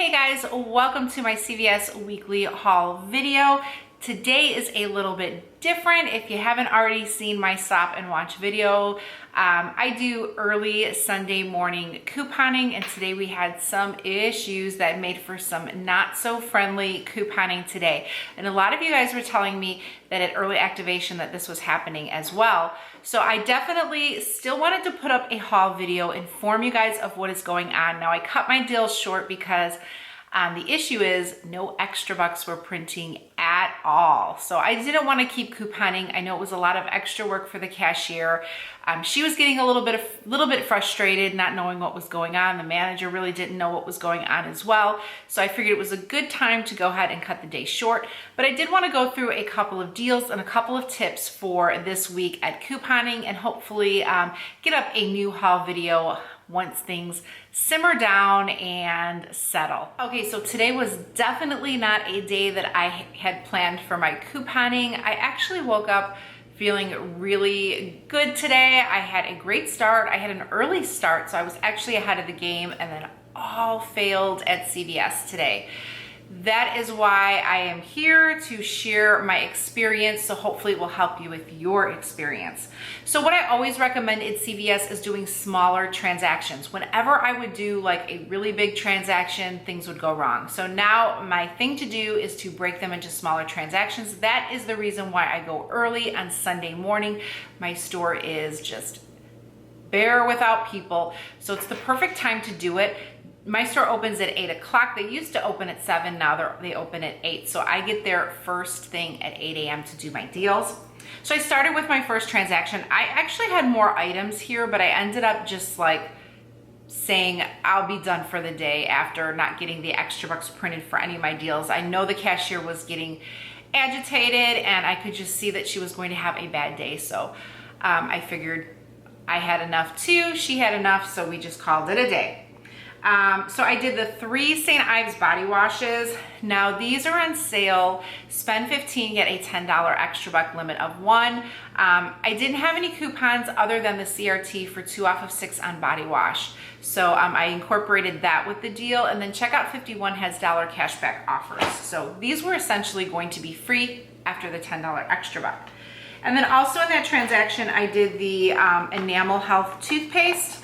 Hey guys, welcome to my CVS weekly haul video. Today is a little bit different. If you haven't already seen my stop and watch video, I do early Sunday morning couponing, and today we had some issues that made for some not so friendly couponing today. And a lot of you guys were telling me that at early activation that this was happening as well. So I definitely still wanted to put up a haul video, inform you guys of what is going on. Now I cut my deals short because the issue is no extra bucks were printing at all. So I didn't want to keep couponing. I know it was a lot of extra work for the cashier. She was getting a little bit frustrated, not knowing what was going on. The manager really didn't know what was going on as well. So I figured it was a good time to go ahead and cut the day short. But I did want to go through a couple of deals and a couple of tips for this week at couponing, and hopefully get up a new haul video once things simmer down and settle. Okay, so today was definitely not a day that I had planned for my couponing. I actually woke up feeling really good today. I had a great start. I had an early start, so I was actually ahead of the game, and then all failed at CVS today. That is why I am here to share my experience, so hopefully it will help you with your experience. So what I always recommend at CVS is doing smaller transactions. Whenever I would do like a really big transaction, things would go wrong. So now my thing to do is to break them into smaller transactions. That is the reason why I go early on Sunday morning. My store is just bare without people, so it's the perfect time to do it. My store opens at 8 o'clock. They used to open at 7, now they open at 8. So I get there first thing at 8 a.m. to do my deals. So I started with my first transaction. I actually had more items here, but I ended up just like saying I'll be done for the day after not getting the extra bucks printed for any of my deals. I know the cashier was getting agitated, and I could just see that she was going to have a bad day. So I figured I had enough too. She had enough, so we just called it a day. So I did the 3 St. Ives body washes. Now these are on sale. Spend $15, get a $10 extra buck limit of 1. I didn't have any coupons other than the CRT for 2 off of 6 on body wash. So I incorporated that with the deal, and then Checkout 51 has dollar cashback offers. So these were essentially going to be free after the $10 extra buck. And then also in that transaction, I did the Enamel Health toothpaste.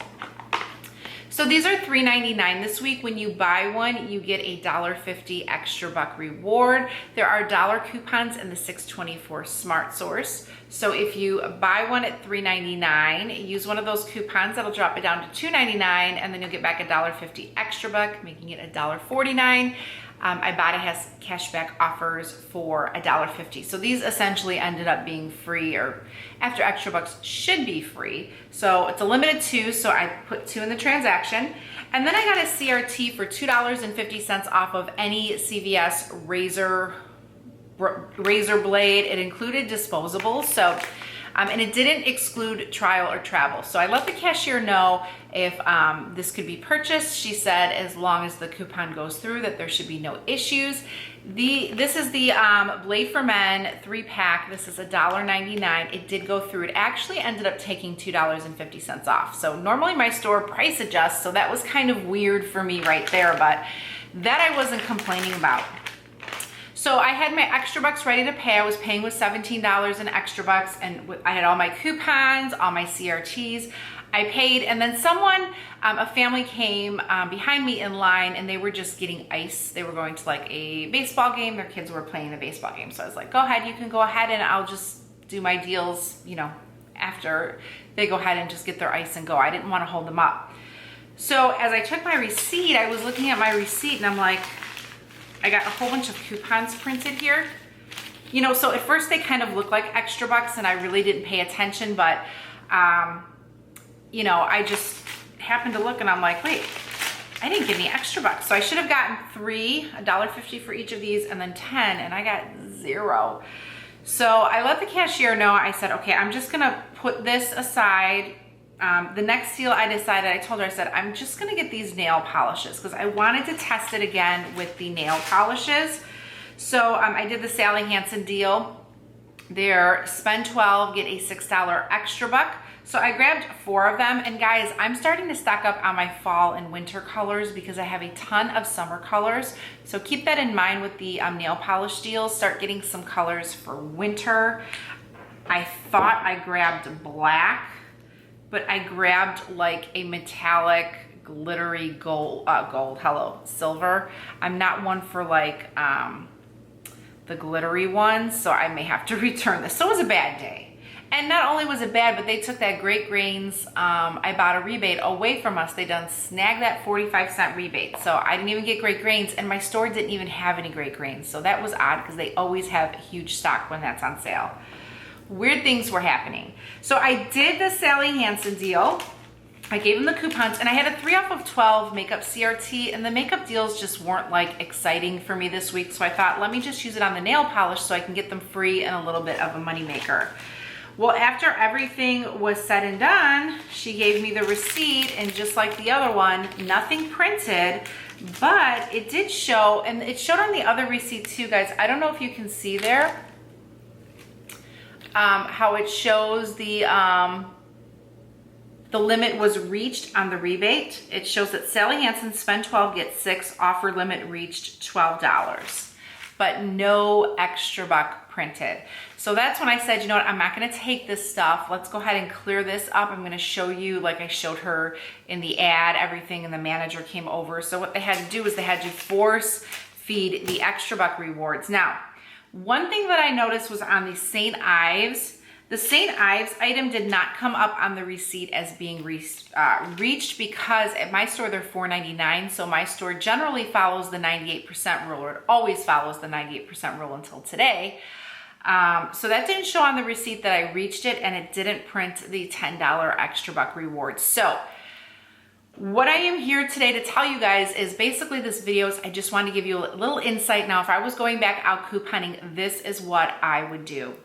So these are $3.99 this week. When you buy one, you get a $1.50 extra buck reward. There are dollar coupons in the 624 Smart Source. So if you buy one at $3.99, use one of those coupons, that'll drop it down to $2.99, and then you'll get back a $1.50 extra buck, making it $1.49. Ibotta has cashback offers for $1.50. So these essentially ended up being free, or after extra bucks should be free. So it's a limited 2, so I put 2 in the transaction. And then I got a CRT for $2.50 off of any CVS razor blade. It included disposables, so and it didn't exclude trial or travel. So I let the cashier know if this could be purchased. She said as long as the coupon goes through, that there should be no issues. This is the Blade for Men 3-pack. This is $1.99. It did go through. It actually ended up taking $2.50 off. So normally my store price adjusts, so that was kind of weird for me right there, but that I wasn't complaining about. So I had my extra bucks ready to pay. I was paying with $17 in extra bucks, and I had all my coupons, all my CRTs. I paid, and then someone, a family came behind me in line, and they were just getting ice. They were going to like a baseball game. Their kids were playing the baseball game. So I was like, go ahead, you can go ahead, and I'll just do my deals, you know, after they go ahead and just get their ice and go. I didn't want to hold them up. So as I took my receipt, I was looking at my receipt, and I'm like, I got a whole bunch of coupons printed here. You know, so at first they kind of looked like extra bucks, and I really didn't pay attention, but you know, I just happened to look, and I'm like, wait, I didn't get any extra bucks. So I should have gotten 3, $1.50 for each of these, and then 10, and I got 0. So I let the cashier know. I said, okay, I'm just gonna put this aside. The next deal I decided, I told her, I said, I'm just gonna get these nail polishes because I wanted to test it again with the nail polishes. So I did the Sally Hansen deal. They're spend $12, get a $6 extra buck. So I grabbed 4 of them, and guys, I'm starting to stock up on my fall and winter colors because I have a ton of summer colors. So keep that in mind with the nail polish deals. Start getting some colors for winter. I thought I grabbed black, but I grabbed like a metallic glittery silver. I'm not one for like the glittery ones, so I may have to return this. So it was a bad day. And not only was it bad, but they took that Great Grains, I bought a rebate away from us. They done snagged that 45-cent rebate. So I didn't even get Great Grains, and my store didn't even have any Great Grains. So that was odd because they always have huge stock when that's on sale. Weird things were happening. So I did the Sally Hansen deal. I gave them the coupons, and I had a 3 off of 12 makeup CRT, and the makeup deals just weren't like exciting for me this week. So I thought, let me just use it on the nail polish so I can get them free and a little bit of a moneymaker. Well, after everything was said and done, she gave me the receipt, and just like the other one, nothing printed, but it did show, and it showed on the other receipt too, guys. I don't know if you can see there how it shows the limit was reached on the rebate. It shows that Sally Hansen spend 12, get 6, offer limit reached $12, but no extra buck printed. So that's when I said, you know what, I'm not gonna take this stuff. Let's go ahead and clear this up. I'm gonna show you, like I showed her in the ad, everything, and the manager came over. So what they had to do is they had to force feed the extra buck rewards. Now, one thing that I noticed was on the St. Ives, the St. Ives item did not come up on the receipt as being reached because at my store they're $4.99. So my store generally follows the 98% rule, or it always follows the 98% rule until today. So that didn't show on the receipt that I reached it, and it didn't print the $10 extra buck reward. So what I am here today to tell you guys is basically this video is I just want to give you a little insight. Now, if I was going back out couponing, this is what I would do.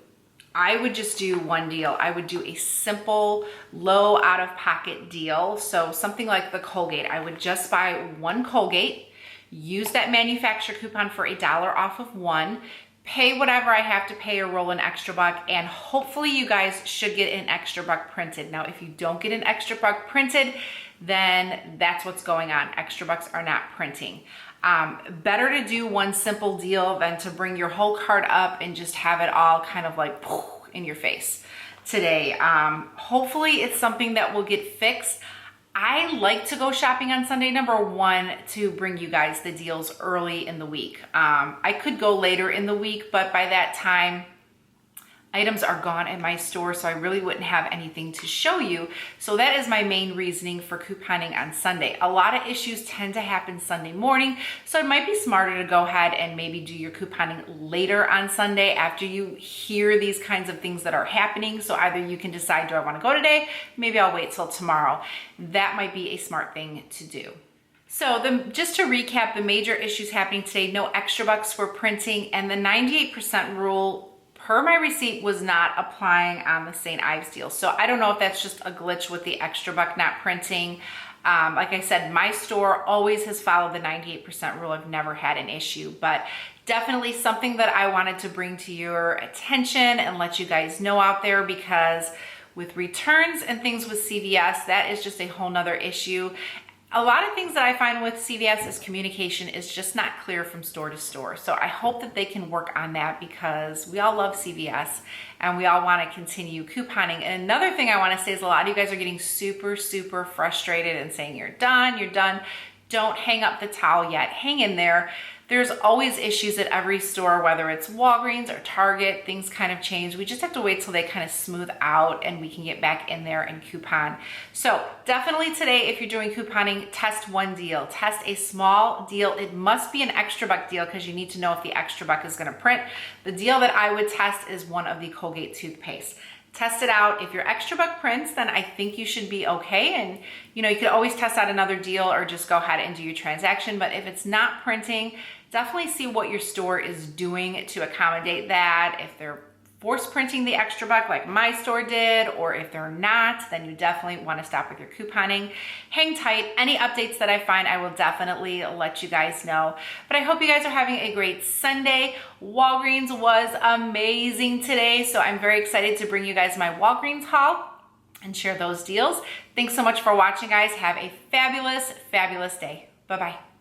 I would just do one deal. I would do a simple, low out-of-pocket deal. So something like the Colgate. I would just buy 1 Colgate, use that manufacturer coupon for $1 off of 1, pay whatever I have to pay or roll an extra buck, and hopefully you guys should get an extra buck printed. Now, if you don't get an extra buck printed, then that's what's going on. Extra bucks are not printing. Better to do one simple deal than to bring your whole cart up and just have it all kind of like in your face today. Hopefully it's something that will get fixed. I like to go shopping on Sunday, number 1, to bring you guys the deals early in the week. I could go later in the week, but by that time, items are gone at my store, so I really wouldn't have anything to show you. So that is my main reasoning for couponing on Sunday. A lot of issues tend to happen Sunday morning, so it might be smarter to go ahead and maybe do your couponing later on Sunday after you hear these kinds of things that are happening. So either you can decide, do I want to go today? Maybe I'll wait till tomorrow. That might be a smart thing to do. So just to recap, the major issues happening today: no extra bucks for printing, and the 98% rule per my receipt was not applying on the St. Ives deal. So I don't know if that's just a glitch with the extra buck not printing. Like I said, my store always has followed the 98% rule. I've never had an issue, but definitely something that I wanted to bring to your attention and let you guys know out there, because with returns and things with CVS, that is just a whole nother issue. A lot of things that I find with CVS is communication is just not clear from store to store. So I hope that they can work on that, because we all love CVS and we all want to continue couponing. And another thing I want to say is a lot of you guys are getting super, super frustrated and saying you're done, you're done. Don't hang up the towel yet. Hang in there. There's always issues at every store, whether it's Walgreens or Target. Things kind of change. We just have to wait till they kind of smooth out and we can get back in there and coupon. So definitely today, if you're doing couponing, test one deal. Test a small deal. It must be an extra buck deal because you need to know if the extra buck is going to print. The deal that I would test is one of the Colgate toothpaste. Test it out. If your extra buck prints, then I think you should be okay. And you could always test out another deal or just go ahead and do your transaction. But if it's not printing, definitely see what your store is doing to accommodate that. If they're force printing the extra buck like my store did, or if they're not, then you definitely want to stop with your couponing. Hang tight. Any updates that I find, I will definitely let you guys know. But I hope you guys are having a great Sunday. Walgreens was amazing today, so I'm very excited to bring you guys my Walgreens haul. and share those deals. Thanks so much for watching, guys. Have a fabulous, fabulous day. Bye-bye.